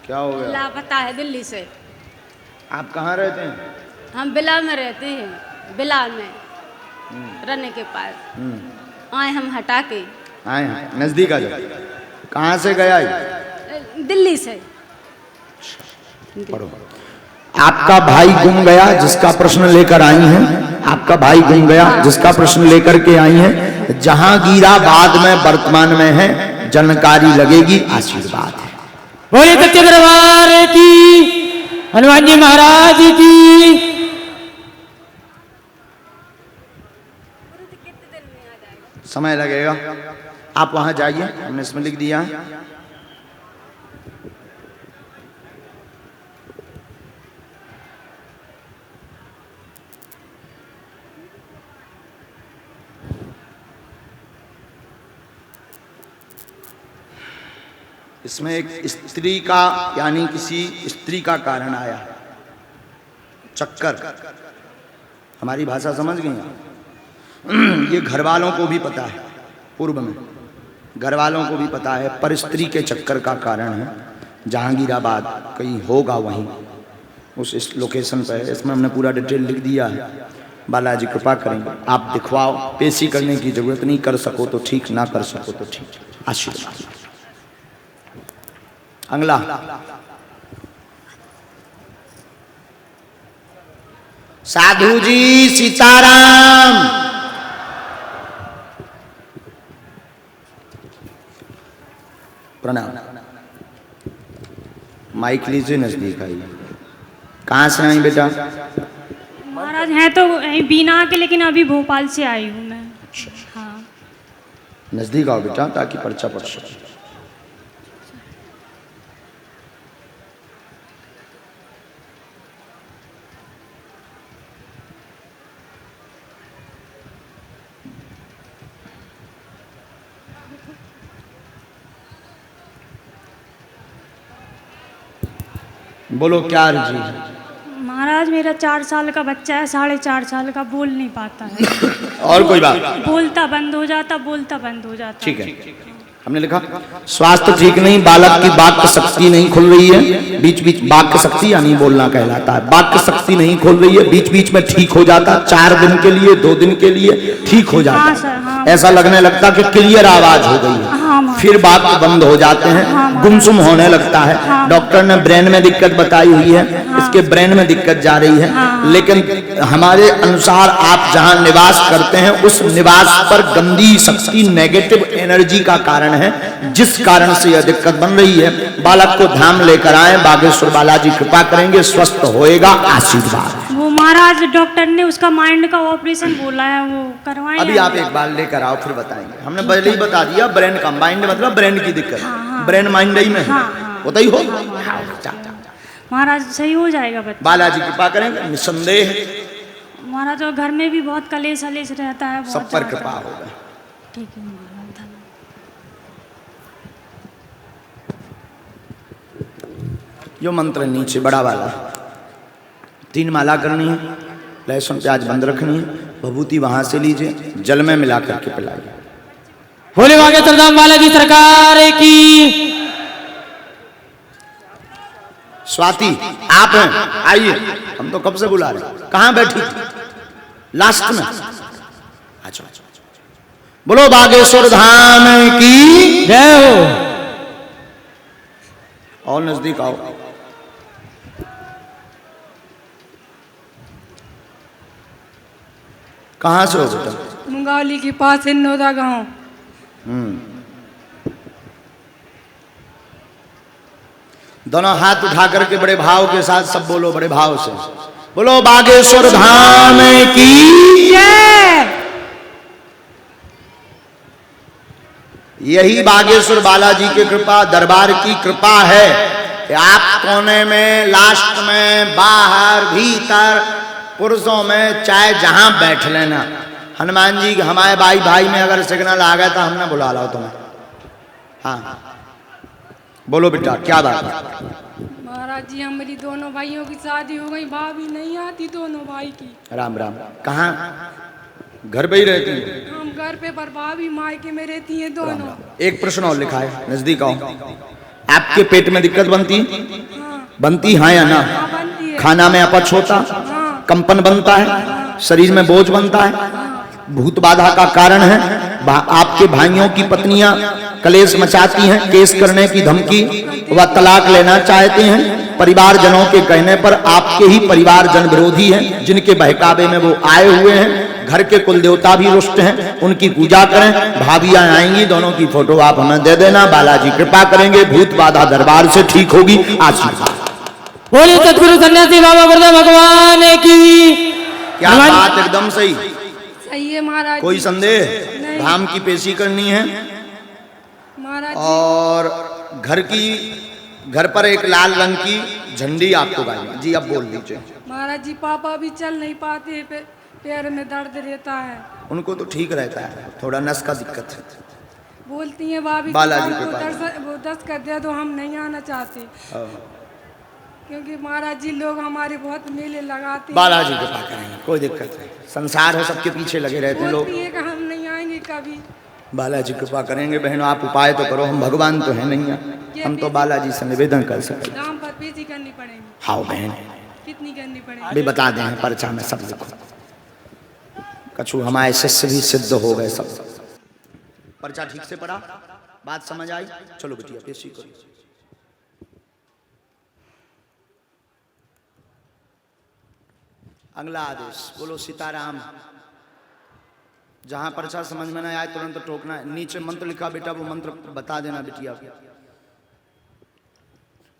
क्या हो गया? लापता है दिल्ली से। आप कहाँ रहते हैं? हम बिलाल में रहते हैं, बिलाल में रने के पास आए हम हटा के। आए हैं नजदीक आ जाओ। कहाँ से गया है? दिल्ली से। पढ़ो। आपका भाई गुम गया जिसका प्रश्न लेकर आई हैं। आपका भाई गुम गया जिसका प्रश्न लेकर के आई हैं। जहांगीराबाद में वर्तमान में है, जानकारी लगेगी, आशीर्वाद है। बोले सच्चे दरबार की, हनुमान जी महाराज की। समय लगेगा, आप वहां जाइए, हमने इसमें लिख दिया है। इसमें एक स्त्री का यानी किसी स्त्री का कारण आया, चक्कर। हमारी भाषा समझ गई आप? ये घर वालों को भी पता है, पूर्व में घर वालों को भी पता है, पर स्त्री के चक्कर का कारण है। जहांगीराबाद कहीं होगा, वहीं उस इस लोकेशन पर है। इसमें हमने पूरा डिटेल लिख दिया है। बालाजी कृपा करेंगे, आप दिखवाओ। पेशी करने की जरूरत नहीं, कर सको तो ठीक, ना कर सको तो ठीक। आशीर्वाद। अगला साधु जी सीताराम। प्रणाम। माइक लीजिए, नजदीक आइए। कहाँ से आई बेटा? महाराज हैं तो बीना के, लेकिन अभी भोपाल से आई हूँ मैं। हाँ। नजदीक आओ बेटा ताकि पर्चा पढ़ सके। बोलो क्या अर्जी है? महाराज मेरा 4 साल का बच्चा है, 4.5 साल का, बोल नहीं पाता है। और कोई बात? बोलता बंद हो जाता, बोलता बंद हो जाता। ठीक है, हमने लिखा स्वास्थ्य ठीक नहीं, बालक की वाक्य शक्ति नहीं खुल रही है। बीच बीच वाक्य शक्ति यानी बोलना कहलाता है। वाक्य शक्ति नहीं खुल रही है, बीच बीच में ठीक हो जाता, 4 दिन के लिए 2 दिन के लिए ठीक हो जाता। हाँ सर, हाँ। ऐसा लगने लगता कि क्लियर आवाज हो गई है। हाँ, फिर वाक्य बंद हो जाते हैं, गुमसुम होने लगता है। डॉक्टर ने ब्रेन में दिक्कत बताई हुई है, इसके ब्रेन में दिक्कत जा रही है। लेकिन हमारे अनुसार आप जहां निवास करते हैं उस निवास पर गंदी शक्ति, नेगेटिव एनर्जी का कारण है, जिस कारण से यह दिक्कत बन रही है। बालक को धाम लेकर आए, बागेश्वर बालाजी कृपा करेंगे, स्वस्थ होएगा, आशीर्वाद। वो महाराज डॉक्टर ने उसका माइंड का ऑपरेशन बोला है, वो करवाएं। अभी आप एक बार लेकर आओ, फिर बताएंगे। हमने पहले ही बता दिया, ब्रेन का, माइंड मतलब ब्रेन की दिक्कत। ब्रेन माइंड ही में होता ही हो। महाराज सही हो जाएगा बच्चा। बालाजी कृपा करेंगे निसंदेह। महाराज और घर में भी बहुत कलेश हलेश रहता है, बहुत सब पर ज्यादा। कृपा होगा। ठीक है महाराज, धन्यवाद। जो मंत्र नीचे बड़ा वाला 3 माला करनी है, लहसुन प्याज बंद रखनी है, भभूति वहां से लीजिए, जल में मिला करके पिलाइए। बोले बागेश्वर धाम बालाजी सरकार की। स्वाति आप हैं, आइए, हम तो कब से बुला रहे। कहाँ बैठी थी? लास्ट में। अच्छा, बोलो बागेश्वर धाम की जय हो। और नजदीक आओ। कहाँ से हो बेटा? मुंगावली के पास हिन्नोदा गांव। दोनों हाथ उठा करके बड़े भाव के साथ सब बोलो, बड़े भाव से बोलो बागेश्वर धाम की जय। यही बागेश्वर बालाजी की कृपा, दरबार की कृपा है कि आप कोने में, लास्ट में, बाहर, भीतर, पुरुषों में, चाहे जहां बैठ लेना। हनुमान जी हमारे भाई भाई में अगर सिग्नल आ गया तो हमने बुला लो तुम्हें। हाँ बोलो बेटा क्या बात है? महाराज जी हमारी दोनों भाइयों की शादी हो गई, भाभी नहीं आती दोनों भाई की। राम राम। कहाँ? घर पे ही रहती हैं? हम घर पे, पर भाभी मायके में रहती हैं दोनों। एक प्रश्न और लिखा है, नजदीक आओ। आपके पेट में दिक्कत बनती बनती है या ना? हाँ बनती है। खाना में अपच होता, हाँ कंपन बनता है, शरीर में बोझ बनता है, भूत बाधा का कारण है। आपके भाइयों की पत्नियां कलेश मचाती हैं, केस करने की धमकी व तलाक लेना चाहते हैं। परिवारजनों के कहने पर आपके ही परिवारजन विरोधी हैं, जिनके बहकावे में वो आए हुए हैं। घर के कुल देवता भी रुष्ट हैं, उनकी पूजा करें। भाभियां आएंगी, दोनों की फोटो आप हमें दे देना, बालाजी कृपा करेंगे, भूत बाधा दरबार से ठीक होगी। आशीर्वाद। बोले सतगुरु सन्यासी बाबा गुरुदेव भगवान की। क्या बात, एकदम सही। सही है महाराज कोई जी। संदेह? नहीं। धाम की पेशी करनी है महाराज जी, और घर पर एक लाल रंग की झंडी आपको गानी। जी अब बोल दीजिए। महाराज जी पापा भी चल नहीं पाते, पैर में दर्द रहता है। उनको तो ठीक रहता है, थोड़ा नस का दिक्कत है। बोलती हैं भाभी बालाजी के वो पास। वो 10 कर दे, तो हम नहीं आना चाहते, क्योंकि महाराज जी लोग हमारे बहुत मेले लगाते हैं। बालाजी कृपा करेंगे, कोई दिक्कत नहीं। संसार है, सबके पीछे लगे रहते हैं लोग। बोलती है कि हम नहीं आएंगे कभी। बालाजी कृपा करेंगे बहनों, आप उपाय तो करो। हम भगवान तो है नहीं हैं, हम तो बालाजी से निवेदन कर सकते। दाम पर पेशी करनी पड़ेगी। हाँ बहन, कितनी करनी पड़ेगी? अभी बता दें, पर्चा में सब लिखो। कछु हमारे शिष्य भी सिद्ध हो गए सब। पर्चा ठीक से पढ़ा, बात समझ आई? चलो बेटिया पेशी करो। अगला आदेश, बोलो सीताराम। जहां पर्चा समझ में ना आए तुरंत टोकना है। नीचे मंत्र लिखा बेटा, वो मंत्र बता देना बिटिया।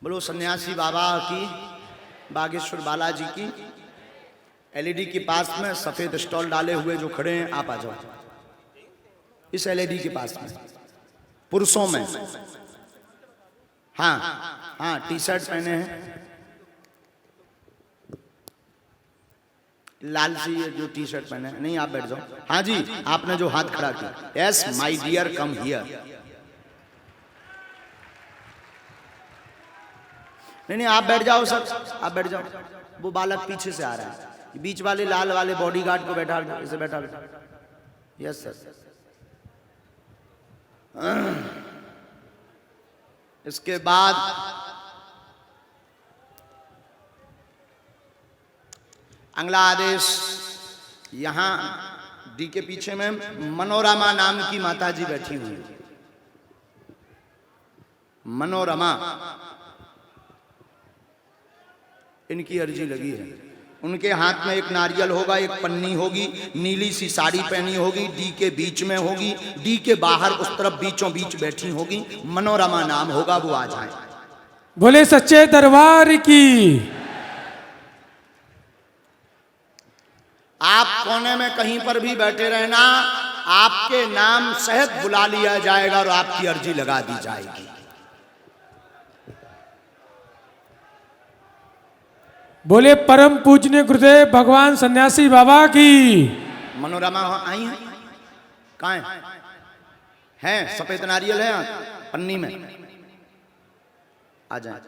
बोलो सन्यासी बाबा की, बागेश्वर बालाजी की। एलईडी के पास में सफेद स्टॉल डाले हुए जो खड़े हैं, आप आ जाओ इस एलईडी के पास में। पुरुषों में, हाँ हाँ, टी शर्ट पहने हैं लाल सी, जो टी शर्ट पहने हैं। नहीं आप बैठ जाओ। हाँ जी, आपने जो हाथ खड़ा किया। Yes my dear come here. नहीं आप बैठ जाओ सर, आप बैठ जाओ। वो बालक पीछे से आ रहा है, बीच वाले लाल वाले बॉडीगार्ड को बैठा दो, इसे बैठा दो। Yes sir. इसके बाद अगला आदेश, यहां डी के पीछे में मनोरमा नाम की माता जी बैठी हुई है। मनोरमा, इनकी अर्जी लगी है। उनके हाथ में एक नारियल होगा, एक पन्नी होगी, नीली सी साड़ी पहनी होगी, डी के बीच में होगी, डी के बाहर उस तरफ बीचों बीच बैठी होगी। मनोरमा नाम होगा, वो आ जाए। बोले सच्चे दरबार की। आप कोने में कहीं पर भी बैठे रहना, आपके नाम सहित बुला लिया जाएगा और आपकी अर्जी लगा दी जाएगी। बोले परम पूजनीय गुरुदेव भगवान सन्यासी बाबा की। मनोरमा आई हैं? कहाँ हैं? हैं, सफेद नारियल है पन्नी में, आ जाए।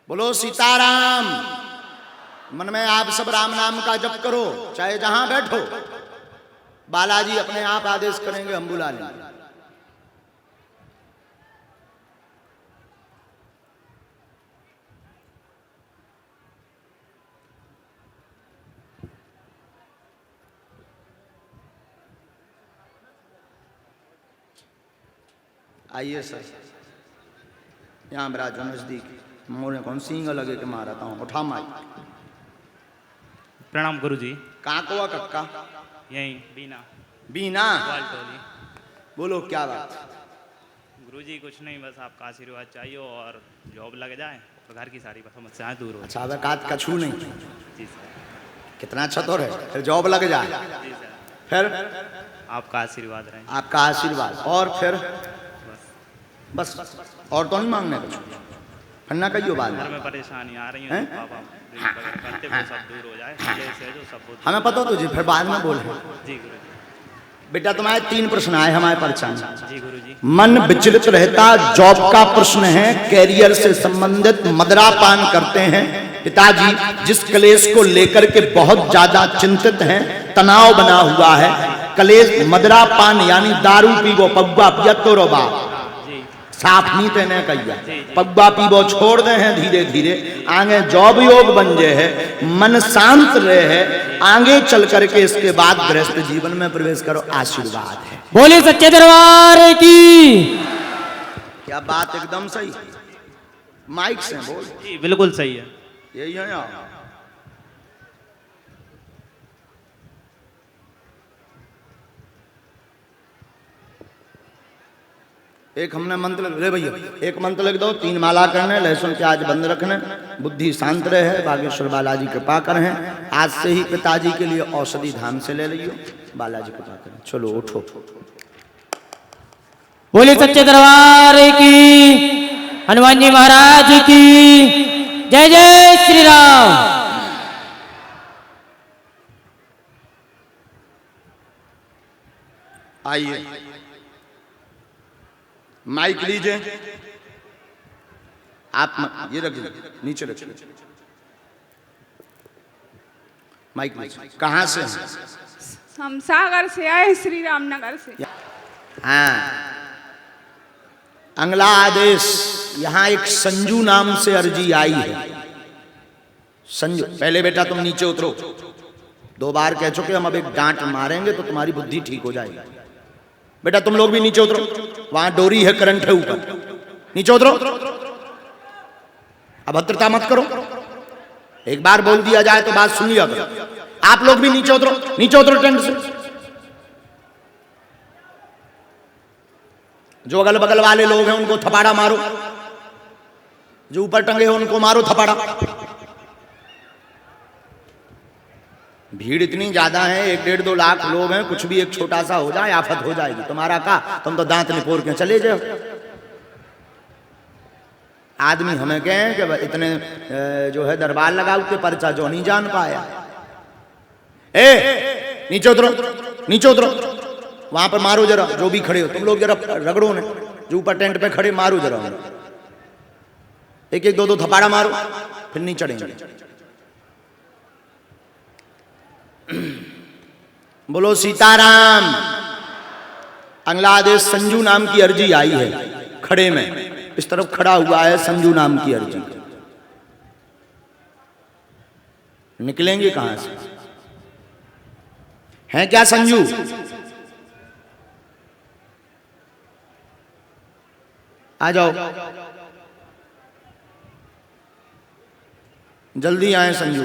बोलो सीताराम। मन में आप सब राम नाम का जप करो, चाहे जहां बैठो। बालाजी अपने आप आदेश करेंगे, हम बुला लेंगे। आइए सर, यहाँ बराजो नजदीक। मोरे कौन सिंह लगे के मारा था, उठा माई। प्रणाम गुरु जी। कहाँ को कक्का? यहीं बीना बीना। टोली। बोलो क्या बात? गुरु जी कुछ नहीं, बस आपका आशीर्वाद चाहिए और जॉब लग जाए तो घर की सारी समस्याएं दूर हो। अच्छा वकात कछू नहीं? जी सर। कितना चतुर है, फिर जॉब लग जाए। जी सर, फिर आपका आशीर्वाद रहे। आपका आशीर्वाद, और फिर बस और तो नहीं मांगने कुछ? फन्ना कहियो बात। घर में परेशानी आ रही है, पापा वगैरह करते वो सब दूर हो जाए, से जो सब हमें पता तुझे, फिर बाद में बोल। जी गुरु जी। बेटा तुम्हारे 3 प्रश्न आए हमारे पर्चा में। जी गुरु जी। मन विचलित रहता, जॉब का प्रश्न है, कैरियर से संबंधित मदिरापान करते हैं। पिताजी जिस क्लेश को लेकर के बहुत ज्यादा चिंतित हैं, तनाव बना हुआ है, कलेश मदरा पान यानी दारू पीबो पब्बा पियतो रो बाप जी साफ नहीं तेने कहिया पब्बा पीबो छोड़ दे हैं धीरे धीरे आगे जॉब योग बन जे है मन शांत रहे है आगे चल करके इसके बाद गृहस्थ जीवन में प्रवेश करो आशीर्वाद है। बोले सच्चे दरबार की। क्या बात एकदम सही माइक से बोल जी बिल्कुल सही है। यही है यार। एक हमने मंत्र रे भैया एक मंत्र लिख दो 3 माला करने लहसुन प्याज बंद रखने बुद्धि शांत रहे बागेश्वर बालाजी कृपा करें आज से ही पिताजी के लिए औषधि धाम से ले लियो बालाजी कृपा करें। चलो उठो। बोले सच्चे दरबार की हनुमान जी महाराज की जय जय श्री राम। आइए माइक लीजिए आप ये रखिए नीचे रखिए माइक लीजिए। कहाँ से हैं? हम सागर से आए श्री रामनगर से। हाँ अंगला आदेश यहाँ एक संजू नाम से अर्जी आई है। संजू पहले बेटा तुम नीचे उतरो 2 बार कह चुके हम अब एक डांट मारेंगे तो तुम्हारी बुद्धि ठीक हो जाएगी। बेटा तुम लोग भी नीचे उतरो वहां डोरी है करंट है ऊपर नीचे उतरो। अभद्रता मत करो एक बार बोल दिया जाए तो बात सुन लिया करो। आप लोग भी नीचे उतरो टेंट से। जो अगल बगल वाले लोग हैं उनको थपाड़ा मारो जो ऊपर टंगे हैं उनको मारो थपाड़ा। भीड़ इतनी ज्यादा है 1-1.5-2 लाख लोग हैं कुछ भी एक छोटा सा हो जाए आफत हो जाएगी तुम्हारा का तुम तो दांत निपोर के चले जाओ। आदमी हमें कहें कि इतने जो है दरबार लगाओ के पर्चा जो नहीं जान पाया। नीचे उतरो वहां पर मारो जरा जो भी खड़े हो तुम लोग जरा रगड़ो ने जो ऊपर टेंट पे खड़े मारो जरा 1-1 2-2 थपाड़ा मारो फिर नहीं चढ़ेंगे। बोलो सीताराम। अगला आदेश संजू नाम की अर्जी आई है खड़े में इस तरफ खड़ा हुआ है संजू नाम की अर्जी। निकलेंगे कहां से हैं क्या संजू? आ जाओ जल्दी आए संजू।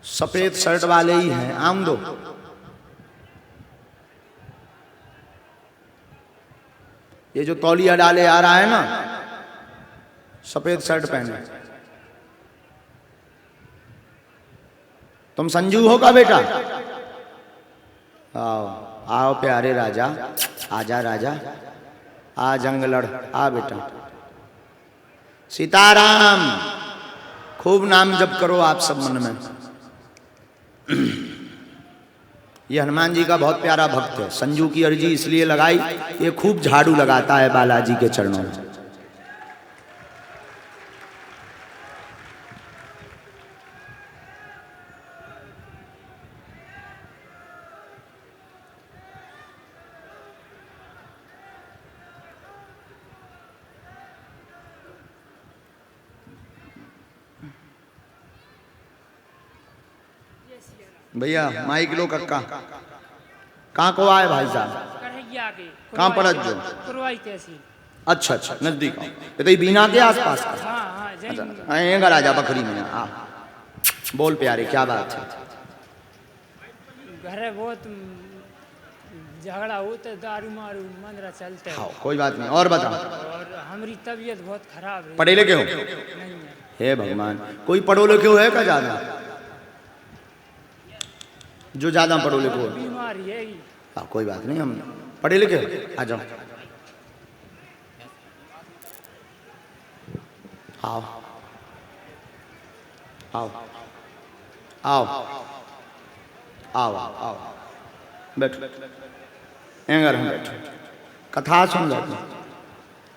सफेद शर्ट वाले ही हैं आम दो। ये जो तौलिया डाले आ रहा है ना सफेद शर्ट पहने तुम संजू हो का बेटा? आओ आओ प्यारे राजा आजा राजा आ जंगलड़ आ बेटा। सीताराम खूब नाम जप करो आप सब मन में। ये हनुमान जी का बहुत प्यारा भक्त है। संजू की अर्जी इसलिए लगाई ये खूब झाड़ू लगाता है बालाजी के चरणों में। भैया माइक लो कक्का कहाँ को आए भाई साहब? कहाँ पर जो? अच्छा अच्छा नजदीक आओ। ये तो ये बीना के आसपास का। अच्छा ये राजा बकरी में आ बोल प्यारे क्या बात है? घर बहुत झगड़ा होता है दारू मारू मंदरा चलते है। कोई बात नहीं और बताओ। और हमारी तबीयत बहुत खराब है। पढ़े लिखे हो? नहीं है। हे भगवान कोई पढ़ो लिखे हो है का ज्यादा? जो ज्यादा पढ़ो लिखो हो बीमारी है। कोई बात नहीं हम पढ़े लिखे हो आ जाओ। आओ आओ आओ आओ आओ बैठो एंगर हम बैठो कथा सुन जाते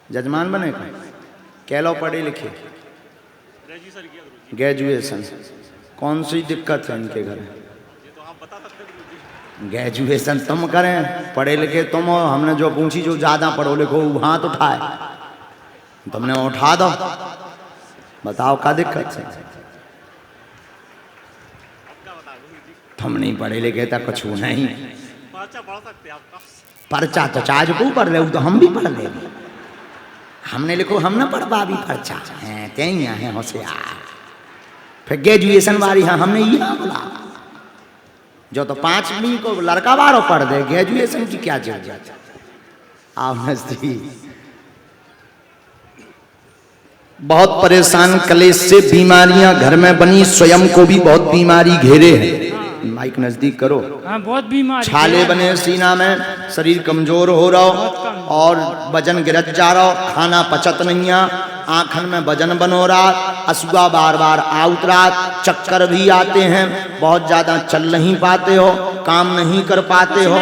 जजमान बने कह लो पढ़े लिखे ग्रेजुएशन। कौन सी दिक्कत है इनके घर में? ग्रेजुएशन तुम करें, पढ़े लिखे तुम हो, हमने जो पूछी जो ज्यादा पढ़ो लिखो वो हाथ उठाए, तुमने उठा दो। बताओ क्या दिक्कत है? तुम नहीं पढ़े लिखे तो कुछ नहीं। पर्चा तो चार्ज को पढ़ रहे हो तो हम भी पढ़ ले। हमने लिखो हम ना पढ़ पा भी पर्चा है क्या है होशियार। फिर ग्रेजुएशन वाली हाँ हमने ये बोला जो तो 5वीं को लड़का बारो पढ़ दे, ग्रेजुएशन की क्या जरूरत। आओ नजदीक। बहुत परेशान कलेश से बीमारियां घर में बनी, स्वयं को भी बहुत बीमारी घेरे है। माइक नजदीक करो। हाँ बहुत बीमार, छाले बने सीना में, शरीर कमजोर हो रहा हो और वजन गिरत जा रहा हो, खाना पचत नहीं है, आंखन में वजन बन हो रहा, असुआ बार बार आउत रहा, चक्कर भी आते हैं, बहुत ज्यादा चल नहीं पाते हो, काम नहीं कर पाते हो,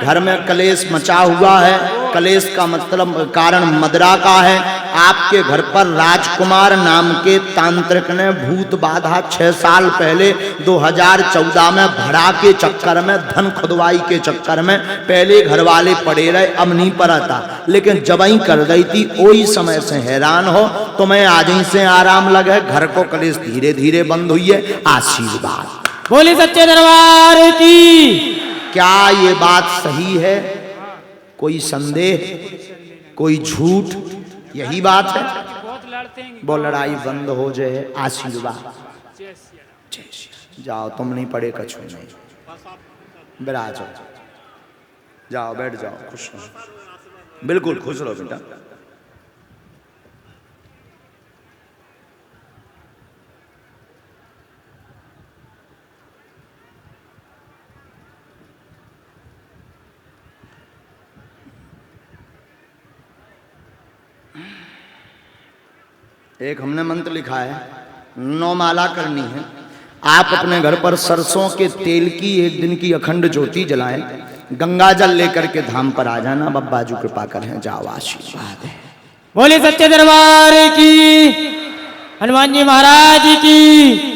घर में कलेश मचा हुआ है। कलेश का मतलब कारण मदरा का है। आपके घर पर राजकुमार नाम के तांत्रिक ने भूत बाधा 6 साल पहले 2014 में भड़ा के चक्कर में, धन खुदवाई के चक्कर में पहले घर वाले पड़े रहे, अब नहीं पड़ा था, लेकिन जब ही कर गई थी वही समय से हैरान हो, तुम्हें आज ही से आराम लगे, घर को कलेश धीरे धीरे बंद हुई है। आशीर्वाद बोले सच्चे दरबार की। क्या ये बात सही है? कोई संदेह, कोई झूठ? यही बात है। बहुत लड़ते हैं। वो लड़ाई बंद हो जाए। आशीर्वाद। जाओ, तुम नहीं पढ़े कछु नहीं। विराज जाओ, बैठ जाओ, खुश रहो, बिल्कुल खुश रहो बेटा। एक हमने मंत्र लिखा है, 9 माला करनी है। आप अपने घर पर सरसों के तेल की एक दिन की अखंड ज्योति जलाएं, गंगा जल लेकर के धाम पर आ जाना, बब्बा जी कृपा करें। जाओ, आशीर्वाद है। बोले सच्चे दरबार की, हनुमान जी महाराज की।